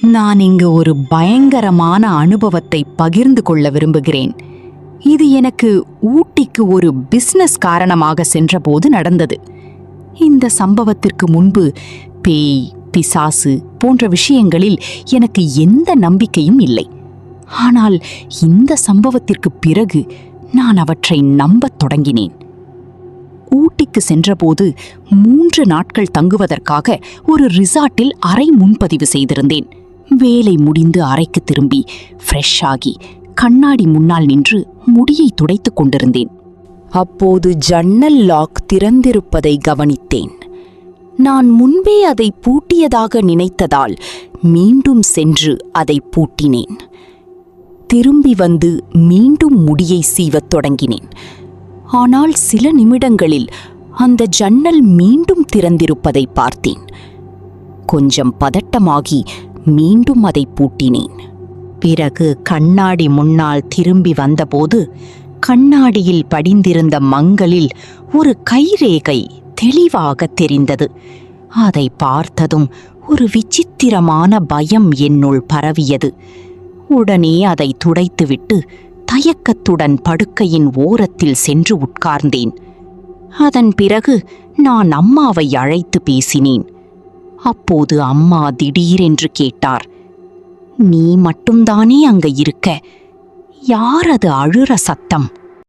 நான் இங்கு ஒரு பயங்கரமான அனுபவத்தை பகிர்ந்து கொள்ள விரும்புகிறேன். இது எனக்கு ஊட்டிக்கு ஒரு பிசினஸ் காரணமாக சென்றபோது நடந்தது. இந்த சம்பவத்திற்கு முன்பு பேய், பிசாசு போன்ற விஷயங்களில் எனக்கு எந்த நம்பிக்கையும் இல்லை. ஆனால் இந்த சம்பவத்திற்கு பிறகு நான் அவற்றை நம்பத் தொடங்கினேன். ஊட்டிக்கு சென்றபோது 3 நாட்கள் தங்குவதற்காக ஒரு ரிசார்ட்டில் அறை முன்பதிவு செய்திருந்தேன். வேலை முடிந்து அறைக்கு திரும்பி ஃப்ரெஷ் ஆகி கண்ணாடி முன்னால் நின்று முடியை துடைத்துக் கொண்டிருந்தேன். அப்போது ஜன்னல் லாக் திறந்திருப்பதை கவனித்தேன். நான் முன்பே அதை பூட்டியதாக நினைத்ததால் மீண்டும் சென்று அதை பூட்டினேன். திரும்பி வந்து மீண்டும் முடியை சீவத் தொடங்கினேன். ஆனால் சில நிமிடங்களில் அந்த ஜன்னல் மீண்டும் திறந்திருப்பதை பார்த்தேன். கொஞ்சம் பதட்டமாகி மீண்டும் அதை பூட்டினேன். பிறகு கண்ணாடி முன்னால் திரும்பி வந்தபோது கண்ணாடியில் படிந்திருந்த மங்களில் ஒரு கைரேகை தெளிவாக தெரிந்தது. அதை பார்த்ததும் ஒரு விசித்திரமான பயம் என்னுள் பரவியது. உடனே அதை துடைத்துவிட்டு தயக்கத்துடன் படுக்கையின் ஓரத்தில் சென்று உட்கார்ந்தேன். அதன் பிறகு நான் அம்மாவை அழைத்து பேசினேன். அப்போது அம்மா திடீரென்று கேட்டார், "நீ மட்டும்தானே அங்க இருக்க? யார் அது அழுற சத்தம்?"